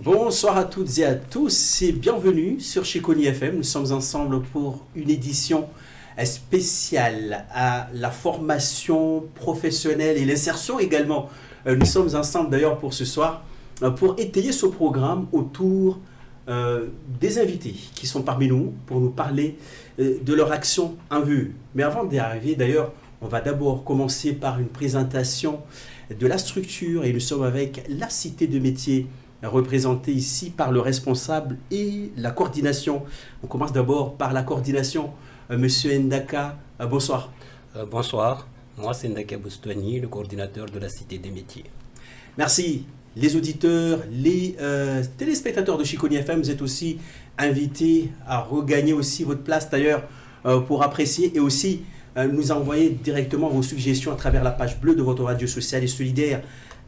Bonsoir à toutes et à tous et bienvenue sur Chiconi FM. Nous sommes ensemble pour une édition spéciale à la formation professionnelle et l'insertion également. Nous sommes ensemble d'ailleurs pour ce soir pour étayer ce programme autour des invités qui sont parmi nous pour nous parler de leur action en vue. Mais avant d'y arriver d'ailleurs, on va d'abord commencer par une présentation de la structure et nous sommes avec la Cité de métiers représentée ici par le responsable et la coordination. On commence d'abord par la coordination. Monsieur Ndaka, bonsoir. Bonsoir, moi c'est Ndaka Boustouani, le coordinateur de la Cité des métiers. Merci. Les auditeurs, les téléspectateurs de Chiconi FM, vous êtes aussi invités à regagner aussi votre place d'ailleurs pour apprécier et aussi nous envoyer directement vos suggestions à travers la page bleue de votre radio sociale et solidaire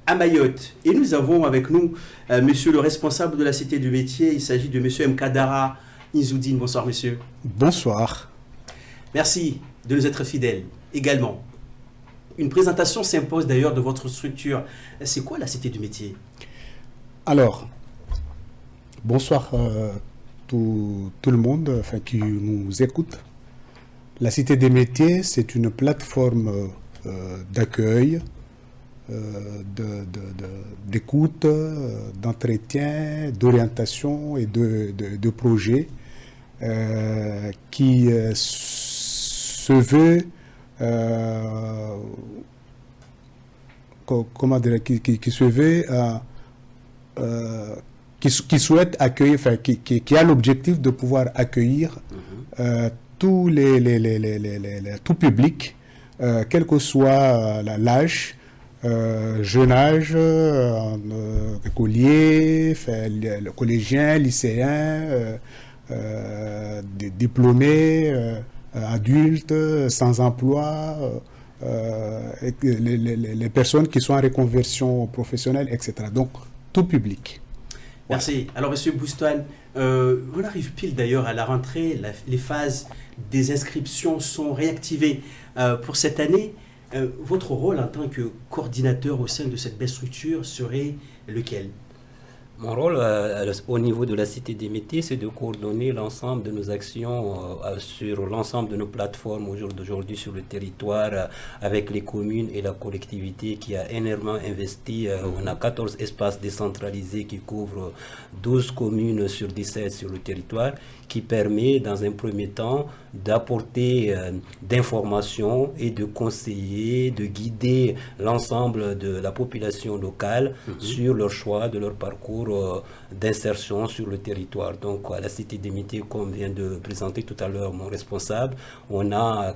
à Mayotte. Et nous avons avec nous monsieur le responsable de la Cité du métier. Il s'agit de monsieur Mkadara Inzoudine. Bonsoir monsieur. Bonsoir. Merci de nous être fidèles également. Une présentation s'impose d'ailleurs de votre structure. C'est quoi la Cité du métier? Alors, bonsoir tout le monde qui nous écoute. La Cité des métiers, c'est une plateforme d'accueil, d'écoute, d'entretien, d'orientation et de projets qui se veut comment dire, qui se veut qui souhaite accueillir, qui a l'objectif de pouvoir accueillir tout public, quel que soit l'âge, jeune âge, écolier, collégien, lycéen, diplômés, adultes, sans emploi, les personnes qui sont en reconversion professionnelle, etc. Donc, tout public. Merci. Alors, monsieur Boustouane, on arrive pile d'ailleurs à la rentrée. Les phases des inscriptions sont réactivées pour cette année. Votre rôle en tant que coordinateur au sein de cette belle structure serait lequel? Mon rôle au niveau de la Cité des métiers, c'est de coordonner l'ensemble de nos actions sur l'ensemble de nos plateformes au jour d'aujourd'hui sur le territoire avec les communes et la collectivité qui a énormément investi. On a 14 espaces décentralisés qui couvrent 12 communes sur 17 sur le territoire, qui permet dans un premier temps d'apporter d'informations et de conseiller, de guider l'ensemble de la population locale sur leur choix, de leur parcours d'insertion sur le territoire. Donc à la Cité des métiers, comme vient de présenter tout à l'heure mon responsable, on a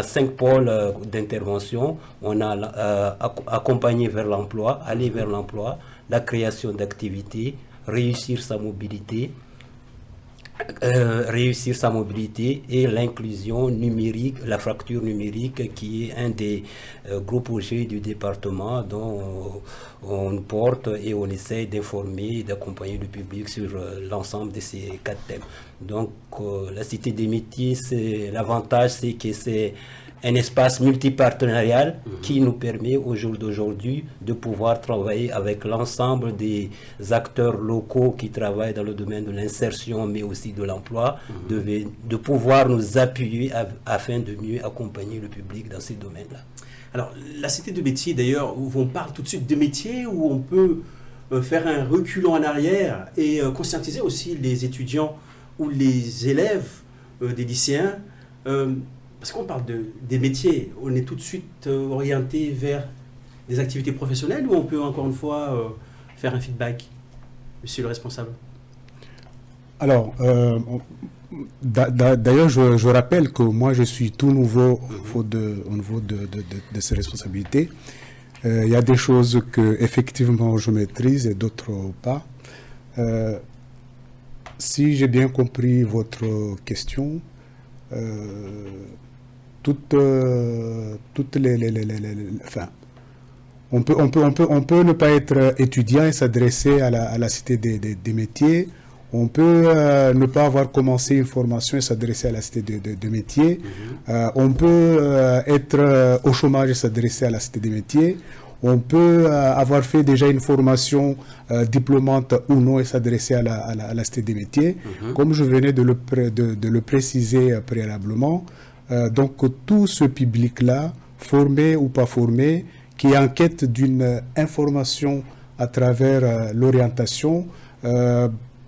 5 pôles d'intervention. On a accompagner vers l'emploi, aller vers l'emploi, la création d'activités, réussir sa mobilité et l'inclusion numérique, la fracture numérique qui est un des gros projets du département dont on porte et on essaie d'informer et d'accompagner le public sur l'ensemble de ces 4 thèmes. Donc la Cité des métiers, l'avantage c'est que c'est un espace multipartenarial qui nous permet au jour d'aujourd'hui de pouvoir travailler avec l'ensemble des acteurs locaux qui travaillent dans le domaine de l'insertion mais aussi de l'emploi, de pouvoir nous appuyer afin de mieux accompagner le public dans ces domaines-là. Alors, la Cité de métier, d'ailleurs, où on parle tout de suite de métier, où on peut faire un reculon en arrière et conscientiser aussi les étudiants ou les élèves des lycéens. Parce qu'on parle des métiers, on est tout de suite orienté vers des activités professionnelles ou on peut encore une fois faire un feedback, monsieur le responsable? Alors, d'ailleurs, je rappelle que moi, je suis tout nouveau au niveau de ces responsabilités. Il y a des choses que effectivement je maîtrise et d'autres pas. Si j'ai bien compris votre question, toutes enfin, on peut ne pas être étudiant et s'adresser à la Cité des métiers. On peut ne pas avoir commencé une formation et s'adresser à la Cité de métiers. On peut être au chômage et s'adresser à la Cité des métiers. On peut avoir fait déjà une formation diplômante ou non et s'adresser à la Cité des métiers. Comme je venais de le préciser préalablement, donc tout ce public-là, formé ou pas formé, qui est en quête d'une information à travers l'orientation,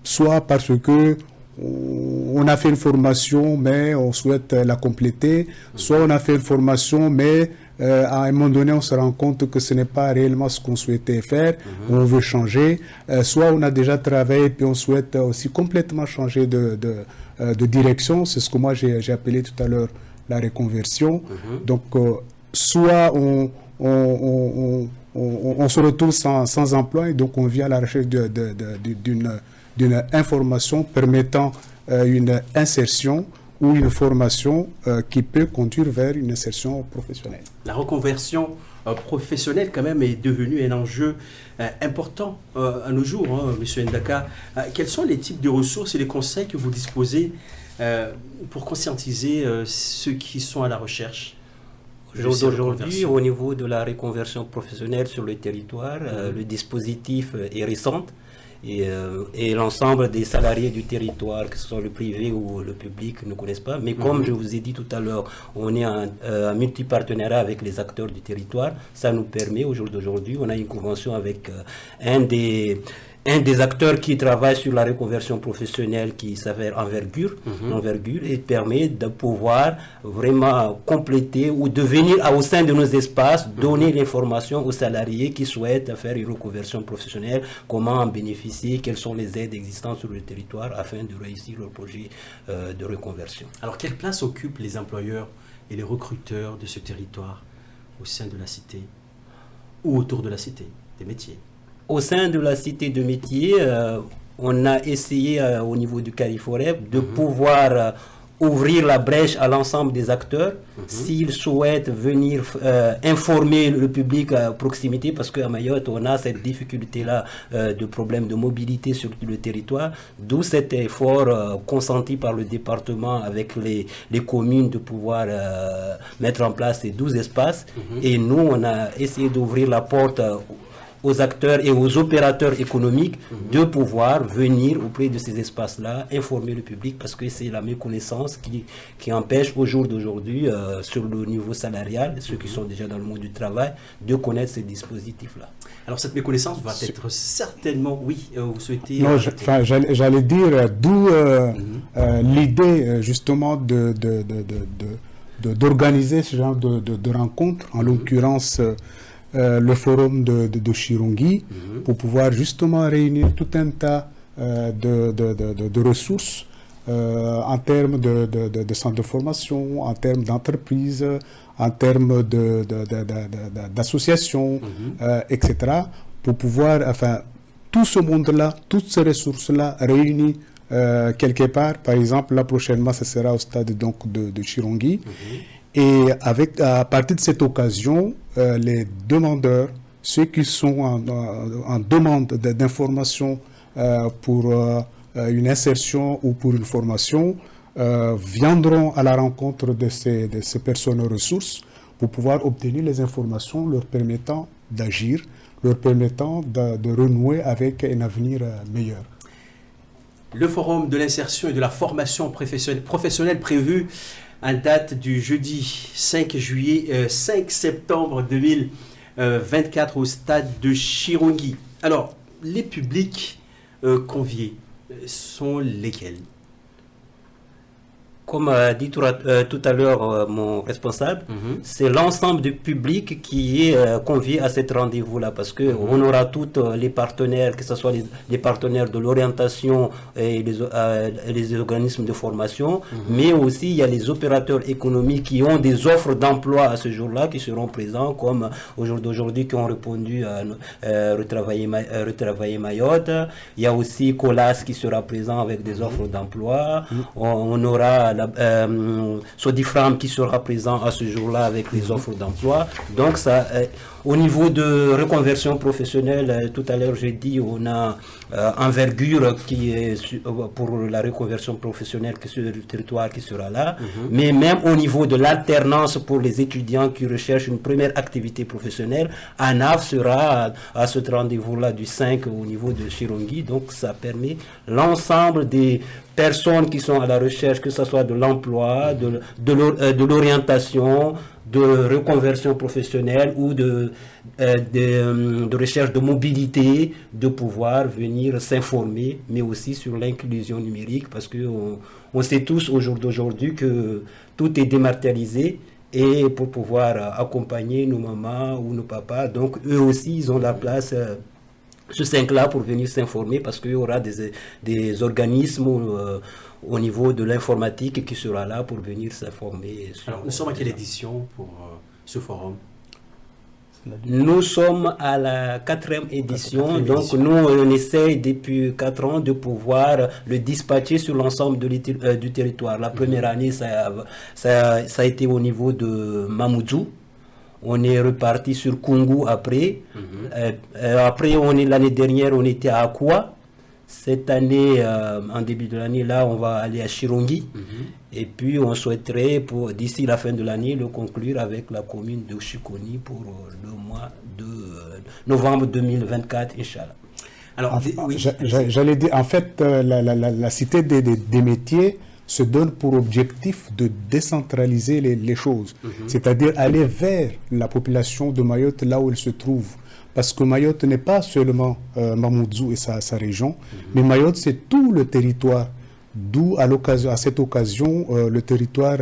soit parce que on a fait une formation mais on souhaite la compléter, soit on a fait une formation mais à un moment donné on se rend compte que ce n'est pas réellement ce qu'on souhaitait faire, on veut changer, soit on a déjà travaillé puis on souhaite aussi complètement changer de direction, c'est ce que moi j'ai appelé tout à l'heure la reconversion. Donc soit on se retrouve sans emploi et donc on vient à la recherche d'une information permettant une insertion ou une formation qui peut conduire vers une insertion professionnelle. La reconversion professionnelle quand même est devenue un enjeu important à nos jours, hein, M. Ndaka. Quels sont les types de ressources et les conseils que vous disposez pour conscientiser ceux qui sont à la recherche? Aujourd'hui, au niveau de la reconversion professionnelle sur le territoire, le dispositif est récent et l'ensemble des salariés du territoire, que ce soit le privé ou le public, ne connaissent pas. Mais comme je vous ai dit tout à l'heure, on est en multipartenariat avec les acteurs du territoire. Ça nous permet, au jour d'aujourd'hui, on a une convention avec un des acteurs qui travaille sur la reconversion professionnelle qui s'avère envergure et permet de pouvoir vraiment compléter ou de venir au sein de nos espaces, donner l'information aux salariés qui souhaitent faire une reconversion professionnelle, comment en bénéficier, quelles sont les aides existantes sur le territoire afin de réussir leur projet de reconversion. Alors, quelle place occupent les employeurs et les recruteurs de ce territoire au sein de la cité ou autour de la cité des métiers? Au sein de la cité de métiers, on a essayé au niveau du CARIFOREP de pouvoir ouvrir la brèche à l'ensemble des acteurs s'ils souhaitent venir informer le public à proximité, parce qu'à Mayotte, on a cette difficulté-là de problème de mobilité sur le territoire, d'où cet effort consenti par le département avec les communes de pouvoir mettre en place ces 12 espaces. Et nous, on a essayé d'ouvrir la porte aux acteurs et aux opérateurs économiques de pouvoir venir auprès de ces espaces-là, informer le public, parce que c'est la méconnaissance qui empêche au jour d'aujourd'hui, sur le niveau salarial, ceux qui sont déjà dans le monde du travail, de connaître ces dispositifs-là. Alors cette méconnaissance va être certainement, oui, vous souhaitez... Non, j'allais dire, d'où l'idée justement d'organiser ce genre de rencontres, en l'occurrence le forum de Chirungi, pour pouvoir justement réunir tout un tas de ressources en termes de centres de formation, en termes d'entreprises, en termes d'associations, etc., pour pouvoir, enfin, tout ce monde-là, toutes ces ressources-là réunies quelque part. Par exemple, là prochainement, ce sera au stade donc de Chirungi. Et à partir de cette occasion, les demandeurs, ceux qui sont en demande d'informations pour une insertion ou pour une formation, viendront à la rencontre de ces personnes ressources pour pouvoir obtenir les informations leur permettant d'agir, leur permettant de renouer avec un avenir meilleur. Le forum de l'insertion et de la formation professionnelle prévu à date du jeudi 5 septembre 2024 au stade de Chirungi. Alors, les publics conviés sont lesquels? Comme a dit tout à l'heure mon responsable, c'est l'ensemble du public qui est convié à cet rendez-vous-là, parce qu'on aura tous les partenaires, que ce soit les partenaires de l'orientation et les organismes de formation, mais aussi il y a les opérateurs économiques qui ont des offres d'emploi à ce jour-là, qui seront présents, comme au jour d'aujourd'hui, qui ont répondu à Retravailler Mayotte. Il y a aussi Colas qui sera présent avec des offres d'emploi. On aura la Sodifram qui sera présent à ce jour-là avec les offres d'emploi. Donc, ça, au niveau de reconversion professionnelle, tout à l'heure j'ai dit, on a envergure qui est pour la reconversion professionnelle qui est sur le territoire qui sera là. Mais même au niveau de l'alternance pour les étudiants qui recherchent une première activité professionnelle, ANAF sera à ce rendez-vous-là du 5 au niveau de Chirongi. Donc, ça permet l'ensemble des personnes qui sont à la recherche, que ce soit de l'emploi, de l'orientation, de reconversion professionnelle ou de recherche de mobilité, de pouvoir venir s'informer, mais aussi sur l'inclusion numérique, parce qu'on sait tous au jour d'aujourd'hui que tout est dématérialisé, et pour pouvoir accompagner nos mamans ou nos papas, donc eux aussi ils ont la place ce 5-là pour venir s'informer, parce qu'il y aura des organismes au niveau de l'informatique qui sera là pour venir s'informer. Alors, nous sommes à quelle édition pour ce forum? Nous sommes à la 4e édition, donc nous on essaye depuis 4 ans de pouvoir le dispatcher sur l'ensemble du territoire. La première année, ça a été au niveau de Mamoudzou. On est reparti sur Kungu après. Après, l'année dernière, on était à Akwa. Cette année, en début de l'année, là, on va aller à Chirongi. Et puis, on souhaiterait, d'ici la fin de l'année, le conclure avec la commune de Chikoni pour le mois de novembre 2024, Inch'Allah. Alors, j'allais dire, en fait, la cité des métiers se donne pour objectif de décentraliser les choses, c'est-à-dire aller vers la population de Mayotte là où elle se trouve. Parce que Mayotte n'est pas seulement Mamoudzou et sa région, mais Mayotte c'est tout le territoire, d'où à cette occasion le territoire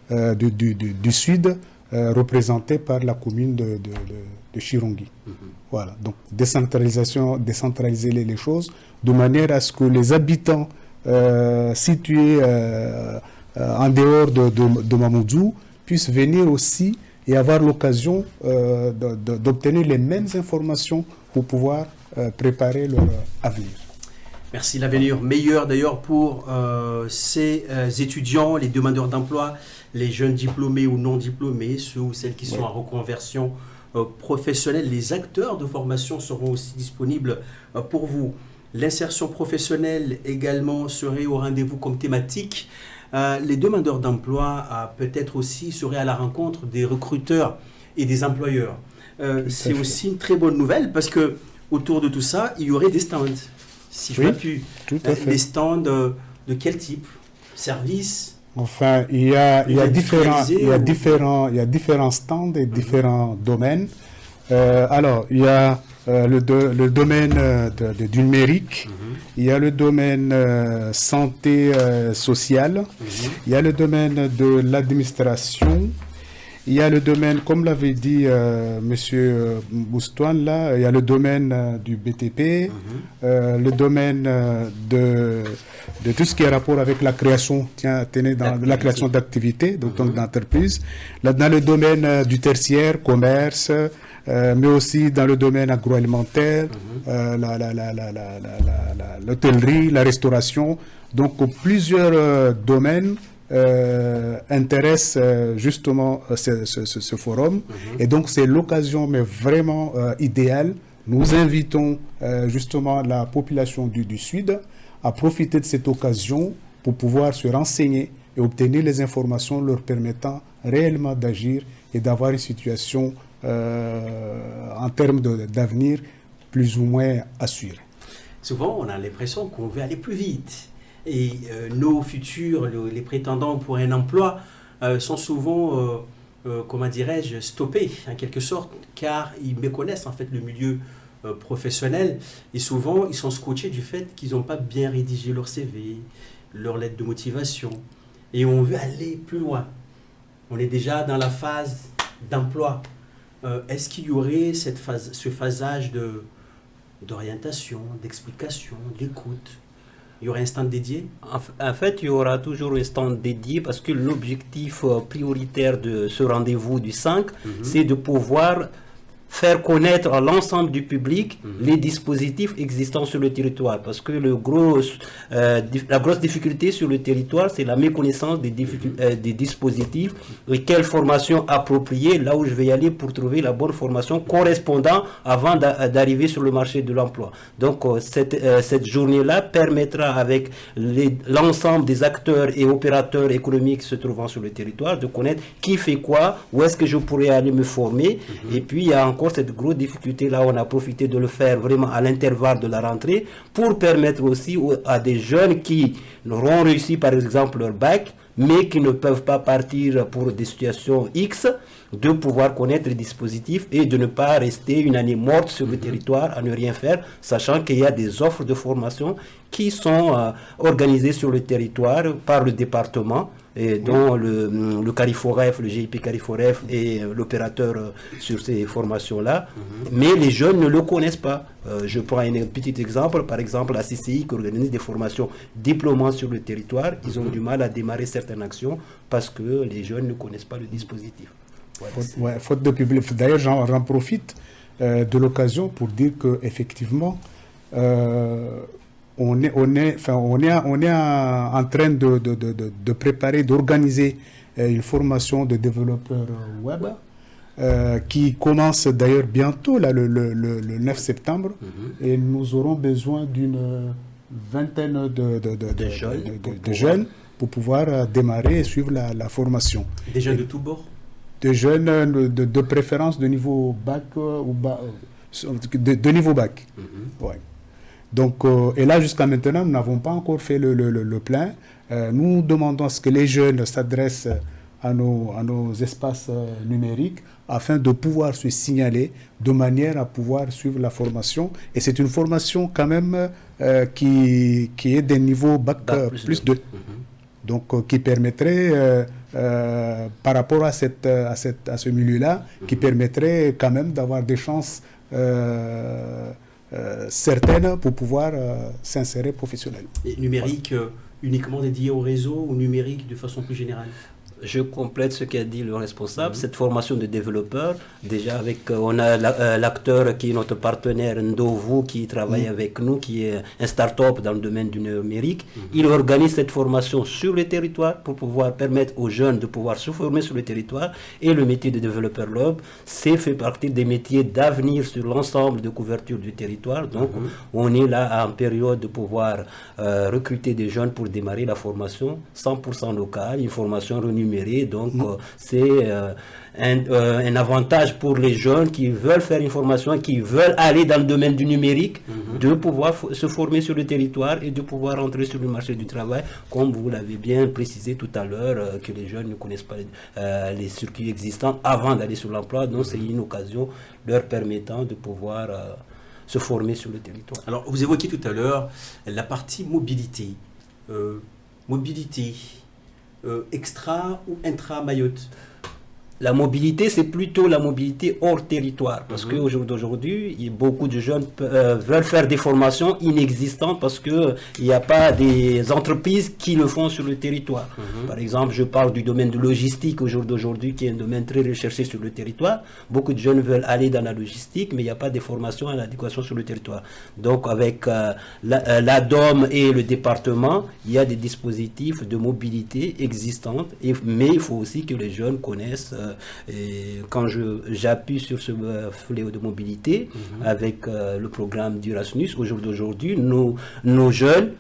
du sud représenté par la commune de Chirongi. Voilà, donc décentraliser les choses de manière à ce que les habitants situés en dehors de Mamoudzou puissent venir aussi et avoir l'occasion d'obtenir les mêmes informations pour pouvoir préparer leur avenir. Merci. L'avenir meilleur d'ailleurs pour ces étudiants, les demandeurs d'emploi, les jeunes diplômés ou non diplômés, ceux ou celles qui sont en reconversion professionnelle. Les acteurs de formation seront aussi disponibles pour vous. L'insertion professionnelle également serait au rendez-vous comme thématique. Les demandeurs d'emploi peut-être aussi seraient à la rencontre des recruteurs et des employeurs. C'est aussi une très bonne nouvelle parce que autour de tout ça, il y aurait des stands. Si je n'ai pas pu. Des stands de quel type? Services? Enfin, il y a différents stands et différents domaines. Alors, il y a le domaine du numérique, il y a le domaine santé sociale, il y a le domaine de l'administration, il y a le domaine, comme l'avait dit Monsieur Boustouane, là, il y a le domaine du BTP, le domaine de tout ce qui est rapport avec la création, la création d'activités, donc d'entreprises, dans le domaine du commerce, mais aussi dans le domaine agroalimentaire, l'hôtellerie, la restauration. Donc plusieurs domaines intéressent justement ce forum. Et donc c'est l'occasion, mais vraiment idéale. Nous invitons justement la population du Sud à profiter de cette occasion pour pouvoir se renseigner et obtenir les informations leur permettant réellement d'agir et d'avoir une situation en termes d'avenir plus ou moins assurée. Souvent, on a l'impression qu'on veut aller plus vite. Et nos futurs, les prétendants pour un emploi, sont souvent, comment dirais-je, stoppés en quelque sorte, car ils méconnaissent en fait le milieu professionnel. Et souvent, ils sont scotchés du fait qu'ils n'ont pas bien rédigé leur CV, leur lettre de motivation. Et on veut aller plus loin. On est déjà dans la phase d'emploi. Est-ce qu'il y aurait ce phasage d'orientation, d'explication, d'écoute? Il y aurait un stand dédié? En fait, il y aura toujours un stand dédié parce que l'objectif prioritaire de ce rendez-vous du 5, c'est de pouvoir faire connaître à l'ensemble du public les dispositifs existants sur le territoire. Parce que la grosse difficulté sur le territoire, c'est la méconnaissance des dispositifs et quelle formation appropriée, là où je vais y aller pour trouver la bonne formation correspondant avant d'arriver sur le marché de l'emploi. Donc cette journée-là permettra avec l'ensemble des acteurs et opérateurs économiques se trouvant sur le territoire de connaître qui fait quoi, où est-ce que je pourrais aller me former. Et puis il y a encore cette grosse difficulté là, on a profité de le faire vraiment à l'intervalle de la rentrée pour permettre aussi à des jeunes qui auront réussi par exemple leur bac mais qui ne peuvent pas partir pour des situations X, de pouvoir connaître les dispositifs et de ne pas rester une année morte sur le territoire à ne rien faire, sachant qu'il y a des offres de formation qui sont organisées sur le territoire par le département, et dont le Cariforef, le GIP Cariforef est l'opérateur sur ces formations-là, mais les jeunes ne le connaissent pas. Je prends un petit exemple, par exemple la CCI qui organise des formations diplômantes sur le territoire, ils ont du mal à démarrer certaines actions parce que les jeunes ne connaissent pas le dispositif. Faute de public. D'ailleurs, j'en profite de l'occasion pour dire qu'effectivement, on est en train de préparer, d'organiser une formation de développeurs web qui commence d'ailleurs bientôt, là, le 9 septembre. Et nous aurons besoin d'une vingtaine de jeunes pour pouvoir démarrer et suivre la formation. Des jeunes de tous bords? Des jeunes de préférence de niveau bac de niveau bac. Ouais. Donc, et là, jusqu'à maintenant, nous n'avons pas encore fait le plein. Nous demandons à ce que les jeunes s'adressent à nos espaces numériques afin de pouvoir se signaler de manière à pouvoir suivre la formation. Et c'est une formation quand même qui est des niveaux bac plus 2. Donc, qui permettrait, par rapport à ce milieu-là, qui permettrait quand même d'avoir des chances certaines pour pouvoir s'insérer professionnellement. Et numérique uniquement dédié au réseau ou numérique de façon plus générale? Je complète ce qu'a dit le responsable. Cette formation de développeurs, déjà on a l'acteur qui est notre partenaire Ndovu qui travaille avec nous, qui est un start-up dans le domaine du numérique. Il organise cette formation sur le territoire pour pouvoir permettre aux jeunes de pouvoir se former sur le territoire. Et le métier de développeur web, c'est fait partie des métiers d'avenir sur l'ensemble de couverture du territoire. Donc, on est là en période de pouvoir recruter des jeunes pour démarrer la formation 100% locale, une formation renumérée. Donc, c'est un avantage pour les jeunes qui veulent faire une formation, qui veulent aller dans le domaine du numérique, de pouvoir se former sur le territoire et de pouvoir entrer sur le marché du travail, comme vous l'avez bien précisé tout à l'heure, que les jeunes ne connaissent pas les circuits existants avant d'aller sur l'emploi. Donc, c'est une occasion leur permettant de pouvoir se former sur le territoire. Alors, vous évoquiez tout à l'heure la partie mobilité. Extra ou intra-Mayotte? La mobilité, c'est plutôt la mobilité hors territoire. Parce qu'aujourd'hui, beaucoup de jeunes veulent faire des formations inexistantes parce qu'il n'y a pas des entreprises qui le font sur le territoire. Par exemple, je parle du domaine de logistique aujourd'hui, qui est un domaine très recherché sur le territoire. Beaucoup de jeunes veulent aller dans la logistique, mais il n'y a pas de formation à l'adéquation sur le territoire. Donc, avec l'ADOM et le département, il y a des dispositifs de mobilité existants. Mais il faut aussi que les jeunes connaissent. Et quand j'appuie sur ce fléau de mobilité avec le programme d'Erasmus, aujourd'hui, nos jeunes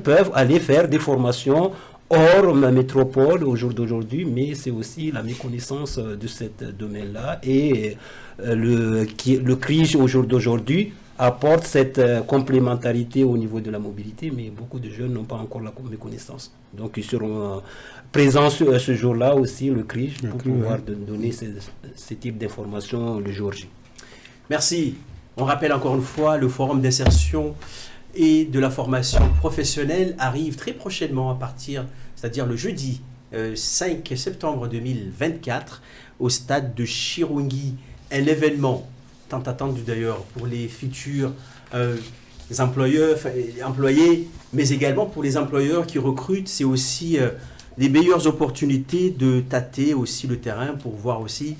peuvent aller faire des formations hors ma métropole aujourd'hui, mais c'est aussi la méconnaissance de ce domaine-là. Et le CRIJ aujourd'hui apporte cette complémentarité au niveau de la mobilité, mais beaucoup de jeunes n'ont pas encore la méconnaissance. Donc ils seront présents ce jour-là aussi, le CRIJ, pour pouvoir donner ce type d'informations le jour J. Merci. On rappelle encore une fois, le forum d'insertion et de la formation professionnelle arrive très prochainement c'est-à-dire le jeudi 5 septembre 2024 au stade de Chirungi. Un événement tant attendu d'ailleurs pour les futurs employés, mais également pour les employeurs qui recrutent. C'est aussi les meilleures opportunités de tâter aussi le terrain pour voir aussi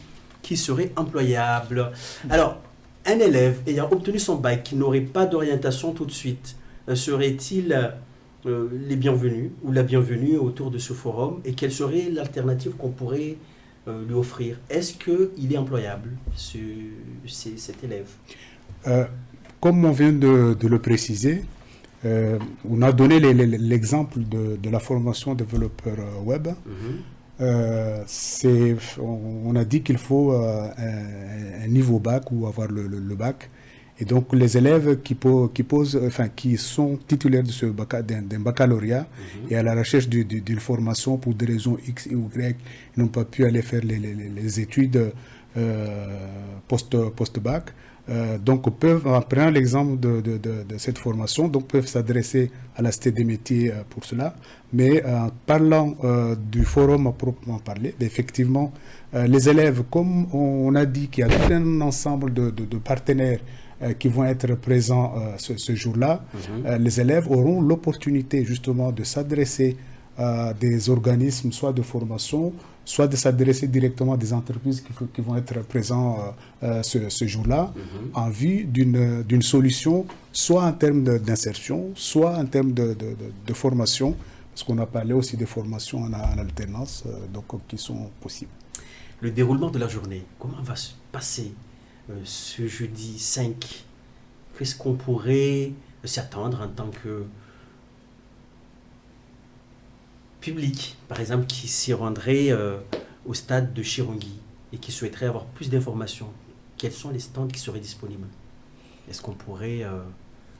qui serait employable. Alors, un élève ayant obtenu son bac qui n'aurait pas d'orientation tout de suite, serait-il les bienvenus ou la bienvenue autour de ce forum, et quelle serait l'alternative qu'on pourrait lui offrir? Est-ce qu'il est employable, cet élève? Comme on vient de le préciser, on a donné l'exemple de la formation développeur web. On a dit qu'il faut un niveau bac ou avoir le bac. Et donc les élèves qui sont titulaires d'un baccalauréat et à la recherche d'une formation pour des raisons X ou Y, ils n'ont pas pu aller faire les études post-bac. Donc en prenant l'exemple de cette formation, donc peuvent s'adresser à la Cité des métiers pour cela. Mais en parlant du forum à proprement parler, effectivement, les élèves, comme on a dit qu'il y a tout un ensemble de partenaires qui vont être présents ce jour-là, les élèves auront l'opportunité justement de s'adresser à des organismes, soit de formation, soit de s'adresser directement à des entreprises qui vont être présents ce jour-là, en vue d'une solution, soit en termes d'insertion, soit en termes de formation, parce qu'on a parlé aussi des formations en alternance, donc qui sont possibles. Le déroulement de la journée, comment va se passer ce jeudi 5? Qu'est-ce qu'on pourrait s'attendre en tant que public, par exemple, qui s'y rendrait au stade de Chirongui et qui souhaiterait avoir plus d'informations? Quels sont les stands qui seraient disponibles? Est-ce qu'on pourrait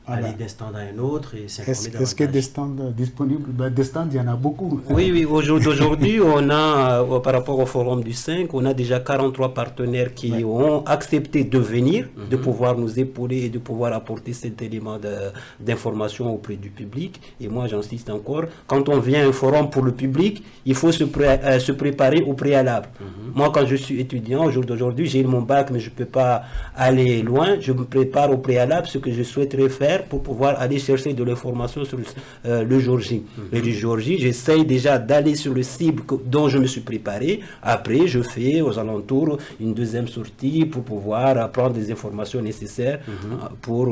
aller d'un stand à un autre et s'informer davantage? Est-ce qu'il y a des stands disponibles? Des stands, il y en a beaucoup. Oui, aujourd'hui, on a, par rapport au forum du 5, on a déjà 43 partenaires qui ont accepté de venir, de pouvoir nous épauler et de pouvoir apporter cet élément d'information auprès du public. Et moi, j'insiste encore, quand on vient à un forum pour le public, il faut se préparer au préalable. Moi, quand je suis étudiant, au jour d'aujourd'hui, j'ai mon bac, mais je ne peux pas aller loin. Je me prépare au préalable, ce que je souhaiterais faire pour pouvoir aller chercher de l'information sur le jour J. Et le jour J, j'essaye déjà d'aller sur le cible dont je me suis préparé. Après, je fais aux alentours une deuxième sortie pour pouvoir prendre des informations nécessaires pour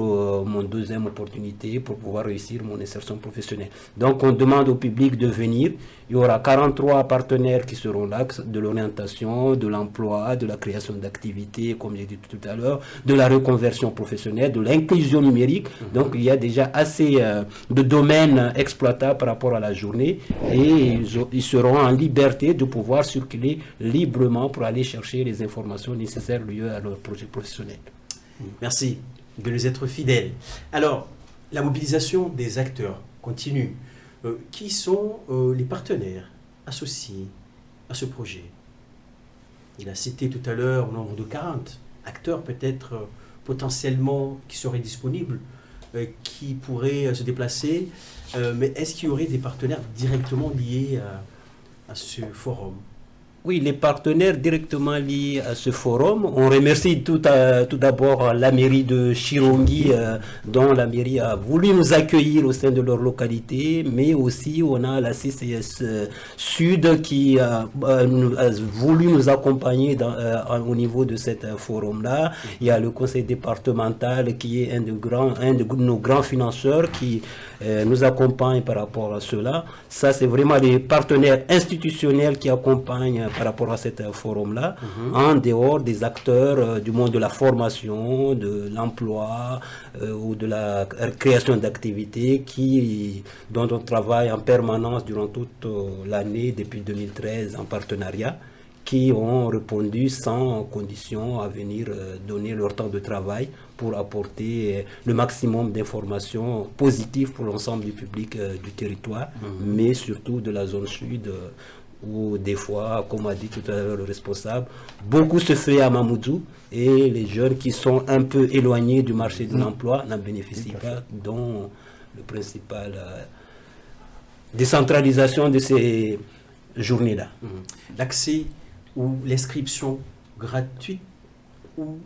mon deuxième opportunité, pour pouvoir réussir mon insertion professionnelle. Donc, on demande au public de venir. Il y aura 43 partenaires qui seront là, de l'orientation, de l'emploi, de la création d'activités, comme j'ai dit tout à l'heure, de la reconversion professionnelle, de l'inclusion numérique. Donc, il y a déjà assez de domaines exploitables par rapport à la journée et ils seront en liberté de pouvoir circuler librement pour aller chercher les informations nécessaires liées à leur projet professionnel. Merci de nous être fidèles. Alors, la mobilisation des acteurs continue. Qui sont les partenaires associés à ce projet? Il a cité tout à l'heure au nombre de 40 acteurs peut-être potentiellement qui seraient disponibles, qui pourraient se déplacer, mais est-ce qu'il y aurait des partenaires directement liés à ce forum? Oui, les partenaires directement liés à ce forum. On remercie tout d'abord la mairie de Chirongui, dont la mairie a voulu nous accueillir au sein de leur localité, mais aussi on a la CCS Sud qui a voulu nous accompagner au niveau de cet forum-là. Il y a le conseil départemental qui est un de nos grands financeurs qui nous accompagne par rapport à cela. Ça, c'est vraiment les partenaires institutionnels qui accompagnent par rapport à cet forum-là, en dehors des acteurs du monde de la formation, de l'emploi ou de la création d'activités dont on travaille en permanence durant toute l'année depuis 2013 en partenariat, qui ont répondu sans condition à venir donner leur temps de travail pour apporter le maximum d'informations positives pour l'ensemble du public du territoire, mais surtout de la zone sud, où des fois, comme a dit tout à l'heure le responsable, beaucoup se fait à Mamoudzou et les jeunes qui sont un peu éloignés du marché de l'emploi n'en bénéficient pas, dont le principal décentralisation de ces journées-là. L'accès ou l'inscription gratuite ou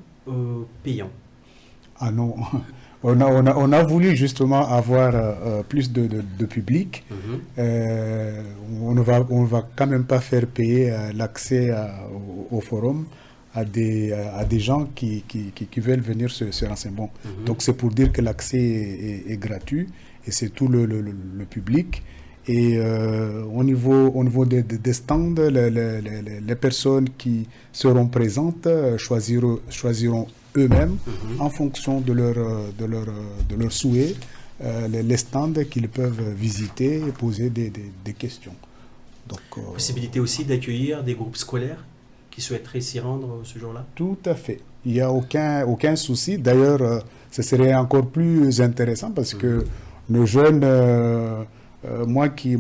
payant? Ah non, on a voulu justement avoir plus de public. On ne va quand même pas faire payer l'accès au forum. à des gens qui veulent venir se renseigner. Bon, donc c'est pour dire que l'accès est gratuit et c'est tout le public. Et au niveau des stands, les personnes qui seront présentes choisiront eux-mêmes en fonction de leur souhait les stands qu'ils peuvent visiter et poser des questions. Donc, possibilité aussi d'accueillir des groupes scolaires qui souhaiteraient s'y rendre ce jour-là? Tout à fait. Il n'y a aucun souci. D'ailleurs, ce serait encore plus intéressant parce que nos jeunes, moi qui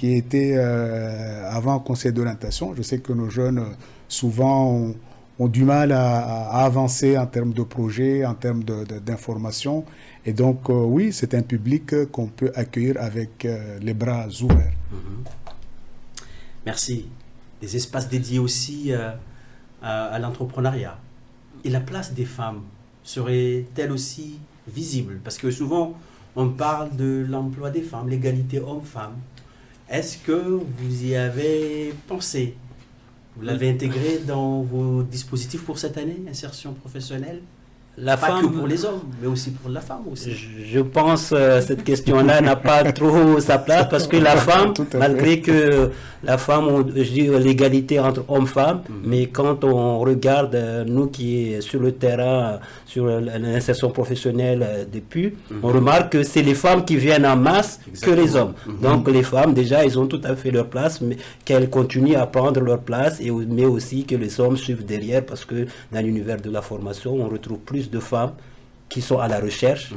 ai été avant conseil d'orientation, je sais que nos jeunes souvent ont du mal à avancer en termes de projets, en termes d'information. Et donc, oui, c'est un public qu'on peut accueillir avec les bras ouverts. Merci. Des espaces dédiés aussi à l'entrepreneuriat. Et la place des femmes serait-elle aussi visible? Parce que souvent, on parle de l'emploi des femmes, l'égalité hommes-femmes. Est-ce que vous y avez pensé? Vous l'avez intégré dans vos dispositifs pour cette année, insertion professionnelle? Pas que pour les hommes, mais aussi pour la femme aussi. Je pense que cette question-là n'a pas trop sa place parce que la femme, malgré que la femme, je dis l'égalité entre hommes-femmes, mais quand on regarde, nous qui est sur le terrain, sur l'insertion professionnelle depuis, on remarque que c'est les femmes qui viennent en masse que les hommes. Donc les femmes, déjà, ils ont tout à fait leur place, mais qu'elles continuent à prendre leur place, mais aussi que les hommes suivent derrière parce que dans l'univers de la formation, on retrouve plus de femmes qui sont à la recherche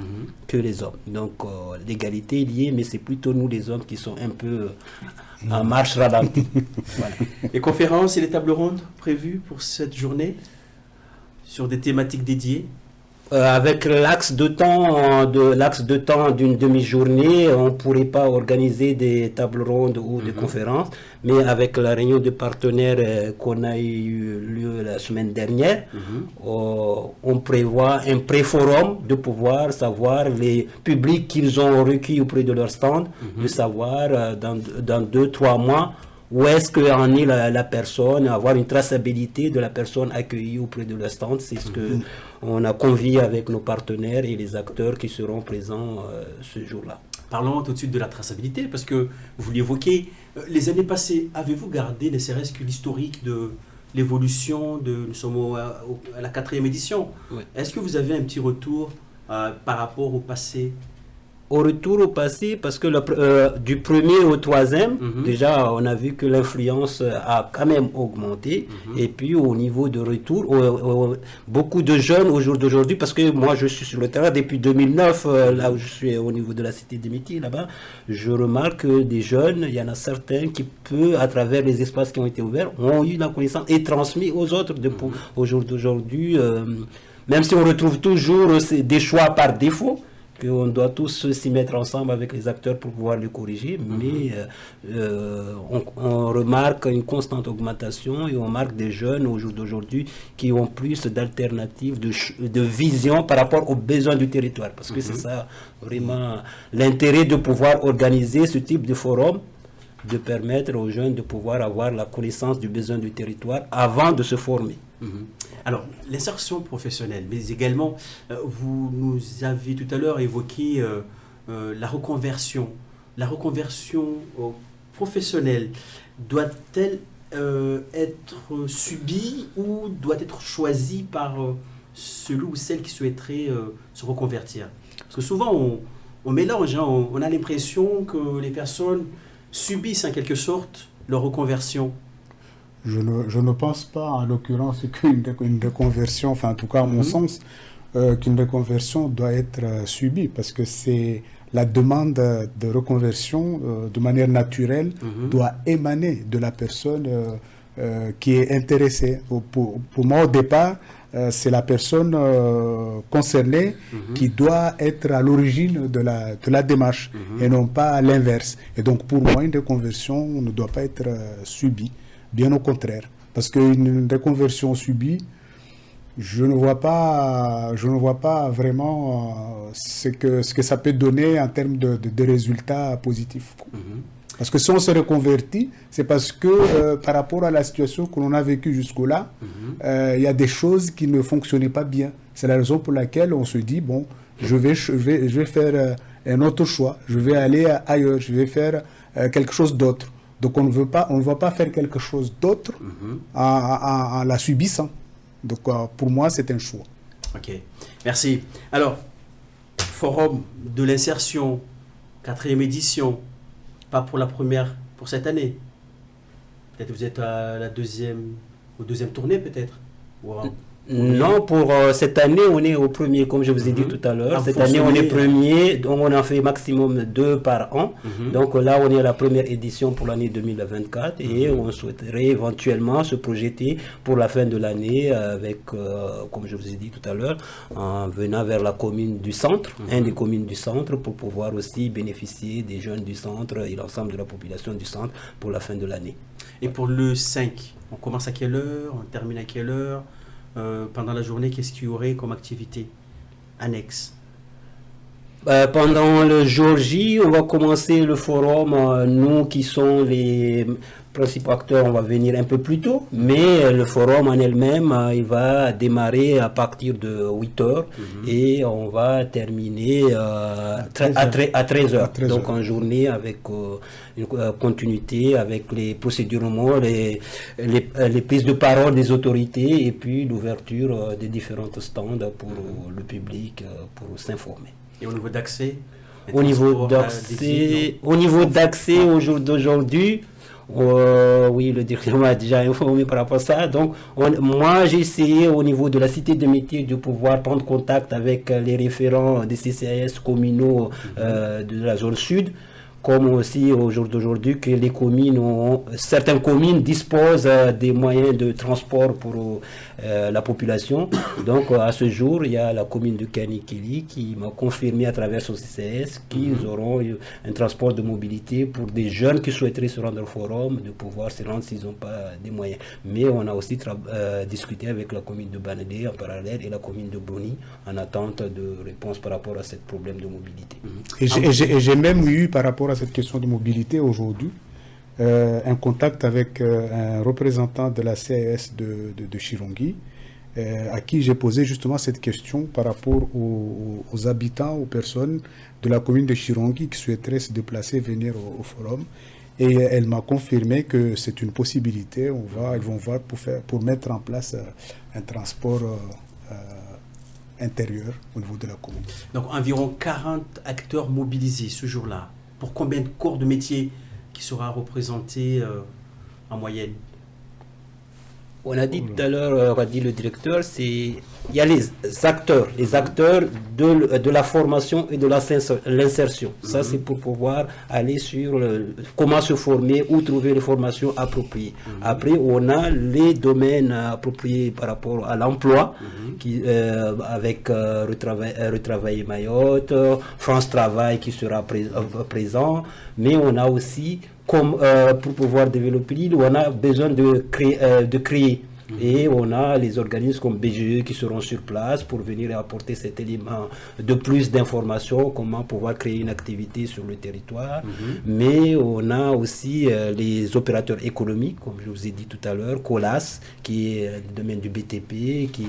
que les hommes. Donc l'égalité est liée, mais c'est plutôt nous les hommes qui sont un peu en marche ralentie. Voilà. Les conférences et les tables rondes prévues pour cette journée sur des thématiques dédiées? Avec l'axe de temps d'une demi-journée, on ne pourrait pas organiser des tables rondes ou des conférences, mais avec la réunion de partenaires qu'on a eu lieu la semaine dernière, on prévoit un pré-forum de pouvoir savoir les publics qu'ils ont requis auprès de leur stand, de savoir dans 2-3 mois où est-ce qu'en est la personne, avoir une traçabilité de la personne accueillie auprès de leur stand. C'est ce que on a convié avec nos partenaires et les acteurs qui seront présents ce jour-là. Parlons tout de suite de la traçabilité, parce que vous l'évoquez, les années passées, avez-vous gardé ne serait-ce que l'historique de l'évolution nous sommes à la 4e édition. Oui. Est-ce que vous avez un petit retour par rapport au passé? Au retour au passé, parce que du 1er au 3e, déjà on a vu que l'influence a quand même augmenté. Et puis au niveau de retour, beaucoup de jeunes au jour d'aujourd'hui, parce que moi je suis sur le terrain depuis 2009, là où je suis au niveau de la Cité des Métiers, là-bas, je remarque que des jeunes, il y en a certains qui à travers les espaces qui ont été ouverts, ont eu la connaissance et transmis aux autres au jour d'aujourd'hui. Même si on retrouve toujours des choix par défaut, qu'on doit tous s'y mettre ensemble avec les acteurs pour pouvoir le corriger, mais on remarque une constante augmentation et on marque des jeunes au jour d'aujourd'hui qui ont plus d'alternatives, de vision par rapport aux besoins du territoire, parce que c'est ça vraiment l'intérêt de pouvoir organiser ce type de forum, de permettre aux jeunes de pouvoir avoir la connaissance du besoin du territoire avant de se former. Alors, l'insertion professionnelle, mais également, vous nous avez tout à l'heure évoqué la reconversion. La reconversion professionnelle doit-elle être subie ou doit être choisie par celui ou celle qui souhaiterait se reconvertir? Parce que souvent, on mélange, hein, on a l'impression que les personnes subissent en quelque sorte leur reconversion. Je ne pense pas, en l'occurrence, qu'une reconversion, enfin en tout cas à mon sens, qu'une reconversion doit être subie, parce que c'est la demande de reconversion de manière naturelle doit émaner de la personne qui est intéressée. Pour moi, au départ, c'est la personne concernée qui doit être à l'origine de la démarche et non pas l'inverse. Et donc pour moi, une reconversion ne doit pas être subie. Bien au contraire, parce qu'une reconversion subie, je ne vois pas vraiment ce que ça peut donner en termes de résultats positifs. Parce que si on se reconvertit, c'est parce que par rapport à la situation que l'on a vécue jusque-là, il y a des choses qui ne fonctionnaient pas bien. C'est la raison pour laquelle on se dit, bon, je vais faire un autre choix, je vais aller ailleurs, je vais faire quelque chose d'autre. Donc on ne va pas faire quelque chose d'autre en la subissant. Donc pour moi, c'est un choix. Ok, merci. Alors, Forum de l'insertion, 4e édition, pas pour la première, pour cette année. Peut-être vous êtes à la deuxième tournée peut-être. Non, pour cette année, on est au premier, comme je vous ai dit tout à l'heure. Cette année, on est premier, donc on en fait maximum 2 par an. Donc là, on est à la première édition pour l'année 2024 et on souhaiterait éventuellement se projeter pour la fin de l'année avec, comme je vous ai dit tout à l'heure, en venant vers la commune du centre, une des communes du centre, pour pouvoir aussi bénéficier des jeunes du centre et l'ensemble de la population du centre pour la fin de l'année. Et pour le 5, on commence à quelle heure? On termine à quelle heure? Pendant la journée, qu'est-ce qu'il y aurait comme activité annexe? Pendant le jour J, on va commencer le forum. Nous qui sommes les principaux acteurs, on va venir un peu plus tôt, mais le forum en elle-même, il va démarrer à partir de 8 heures et on va terminer à 13 heures. Donc en journée avec une continuité, avec les procédures, les prises de parole des autorités et puis l'ouverture des différentes stands pour le public, pour s'informer. Et au niveau d'accès? Au niveau d'accès au jour d'aujourd'hui, oui, le directeur m'a déjà informé par rapport à ça. Donc, moi, j'ai essayé au niveau de la cité de métier de pouvoir prendre contact avec les référents des CCAS communaux de la zone sud, comme aussi au jour d'aujourd'hui que les communes certaines communes disposent des moyens de transport pour la population. Donc à ce jour, il y a la commune de Kanikeli qui m'a confirmé à travers son CCS qu'ils auront un transport de mobilité pour des jeunes qui souhaiteraient se rendre au forum, de pouvoir se rendre s'ils n'ont pas des moyens. Mais on a aussi discuté avec la commune de Banedé en parallèle et la commune de Boni en attente de réponse par rapport à ce problème de mobilité. Et j'ai même eu par rapport à cette question de mobilité aujourd'hui un contact avec un représentant de la CAS de Chirongui à qui j'ai posé justement cette question par rapport aux habitants, aux personnes de la commune de Chirongui qui souhaiteraient se déplacer, venir au forum. Et elle m'a confirmé que c'est une possibilité. Ils vont voir pour mettre en place un transport intérieur au niveau de la commune. Donc environ 40 acteurs mobilisés ce jour-là. Pour combien de corps de métier qui sera représenté en moyenne? On a dit tout à l'heure, a dit le directeur, il y a les acteurs de la formation et de l'insertion. Ça, c'est pour pouvoir aller sur comment se former, où trouver les formations appropriées. Après, on a les domaines appropriés par rapport à l'emploi, avec Retravailler Mayotte, France Travail qui sera présent, mais on a aussi pour pouvoir développer l'île, on a besoin de créer. Et on a les organismes comme BGE qui seront sur place pour venir apporter cet élément de plus d'informations, comment pouvoir créer une activité sur le territoire. Mais on a aussi les opérateurs économiques, comme je vous ai dit tout à l'heure, COLAS, qui est le domaine du BTP, qui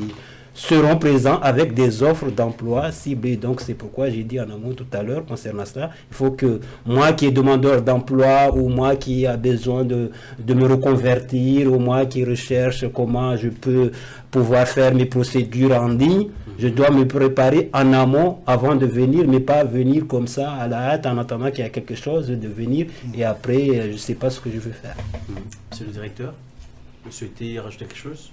seront présents avec des offres d'emploi ciblées. Donc c'est pourquoi j'ai dit en amont tout à l'heure concernant cela, il faut que moi qui est demandeur d'emploi ou moi qui a besoin de me reconvertir ou moi qui recherche comment je peux pouvoir faire mes procédures en ligne, je dois me préparer en amont avant de venir, mais pas venir comme ça à la hâte en attendant qu'il y a quelque chose, de venir et après je ne sais pas ce que je vais faire. Monsieur le directeur, vous souhaitez rajouter quelque chose?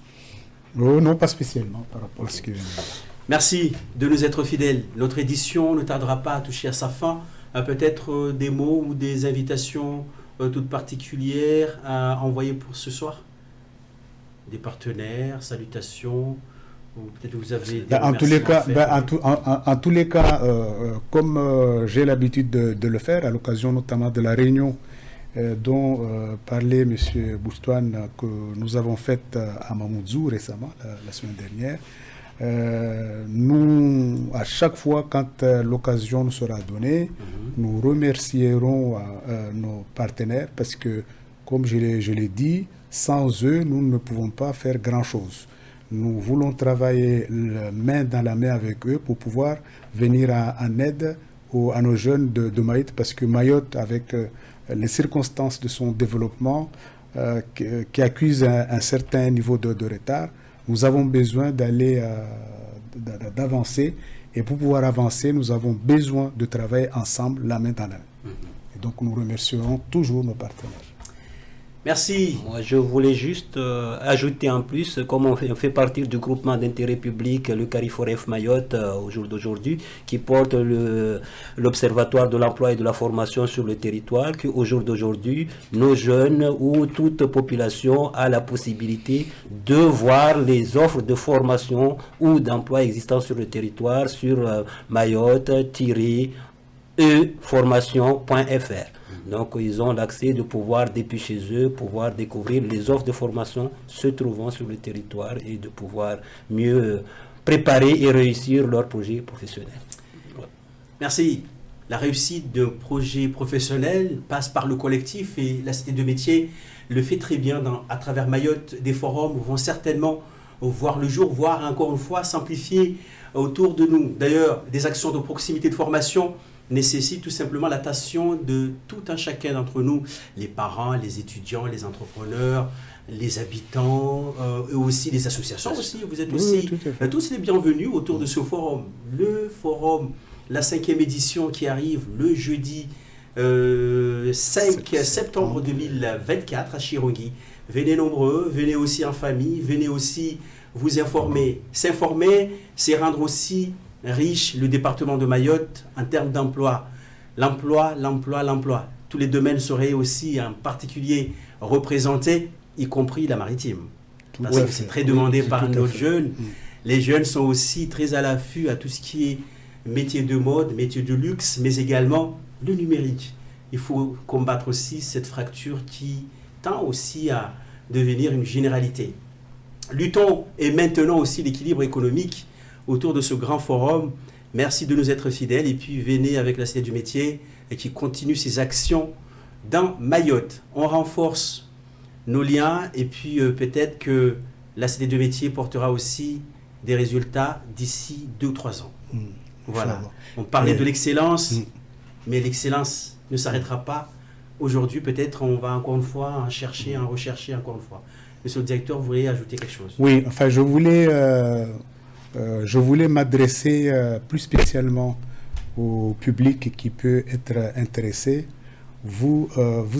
Oh, non, pas spécialement par rapport à ce que je viens de dire. Merci de nous être fidèles. Notre édition ne tardera pas à toucher à sa fin. Peut-être des mots ou des invitations toutes particulières à envoyer pour ce soir? Des partenaires, salutations, ou peut-être vous avez des en tous les cas, comme j'ai l'habitude de le faire, à l'occasion notamment de la réunion dont parlait M. Boustouane, que nous avons faite à Mamoudzou récemment, la semaine dernière. Nous, à chaque fois, quand l'occasion nous sera donnée, Nous remercierons nos partenaires parce que, comme je l'ai dit, sans eux, nous ne pouvons pas faire grand-chose. Nous voulons travailler main dans la main avec eux pour pouvoir venir en aide à nos jeunes de Mayotte, parce que Mayotte, avec les circonstances de son développement, qui accuse un certain niveau de retard, nous avons besoin d'avancer. Et pour pouvoir avancer, nous avons besoin de travailler ensemble, la main dans la main. Et donc, nous remercierons toujours nos partenaires. Merci. Moi, je voulais juste ajouter en plus, comme on fait partie du groupement d'intérêt public, le CARIFOREF Mayotte, au jour d'aujourd'hui, qui porte l'Observatoire de l'emploi et de la formation sur le territoire, qu'au jour d'aujourd'hui, nos jeunes ou toute population a la possibilité de voir les offres de formation ou d'emploi existant sur le territoire sur mayotte-eformation.fr. Donc, ils ont l'accès de pouvoir, depuis chez eux, pouvoir découvrir les offres de formation se trouvant sur le territoire et de pouvoir mieux préparer et réussir leur projet professionnel. Merci. La réussite d'un projet professionnel passe par le collectif et la Cité de métier le fait très bien à travers Mayotte. Des forums vont certainement voir le jour, voire encore une fois s'amplifier autour de nous. D'ailleurs, des actions de proximité de formation nécessite tout simplement l'attention de tout un chacun d'entre nous, les parents, les étudiants, les entrepreneurs, les habitants, et aussi les associations aussi. Vous êtes aussi tous les bienvenus autour de ce forum. Le forum, la 5e édition qui arrive le jeudi 5 septembre 2024 à Chirongui. Venez nombreux, venez aussi en famille, venez aussi vous informer. S'informer, c'est rendre aussi riche le département de Mayotte en termes d'emploi. L'emploi. Tous les domaines seraient aussi en particulier représentés, y compris la maritime. Parce que c'est très demandé par nos jeunes. Les jeunes sont aussi très à l'affût à tout ce qui est métier de mode, métier de luxe, mais également le numérique. Il faut combattre aussi cette fracture qui tend aussi à devenir une généralité. Luttons et maintenons aussi l'équilibre économique autour de ce grand forum. Merci de nous être fidèles et puis venez avec la Cité du métier et qui continue ses actions dans Mayotte. On renforce nos liens et puis peut-être que la Cité du métier portera aussi des résultats d'ici 2 ou 3 ans. Voilà. On parlait de l'excellence, mais l'excellence ne s'arrêtera pas. Aujourd'hui, peut-être on va encore une fois en chercher, en rechercher encore une fois. Monsieur le directeur, vous voulez ajouter quelque chose? Oui, enfin je voulais m'adresser plus spécialement au public qui peut être intéressé. Vous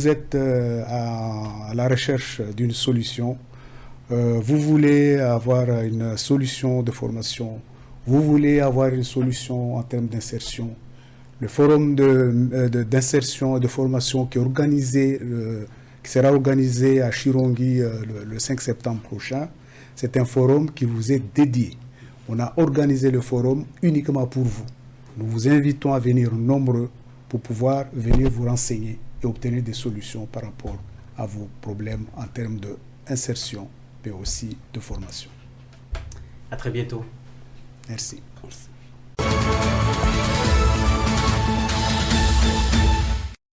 êtes à la recherche d'une solution. Vous voulez avoir une solution de formation. Vous voulez avoir une solution en termes d'insertion. Le forum d'insertion et de formation qui sera organisé à Chirongui le 5 septembre prochain, c'est un forum qui vous est dédié. On a organisé le forum uniquement pour vous. Nous vous invitons à venir nombreux pour pouvoir venir vous renseigner et obtenir des solutions par rapport à vos problèmes en termes d'insertion, mais aussi de formation. À très bientôt. Merci. Merci.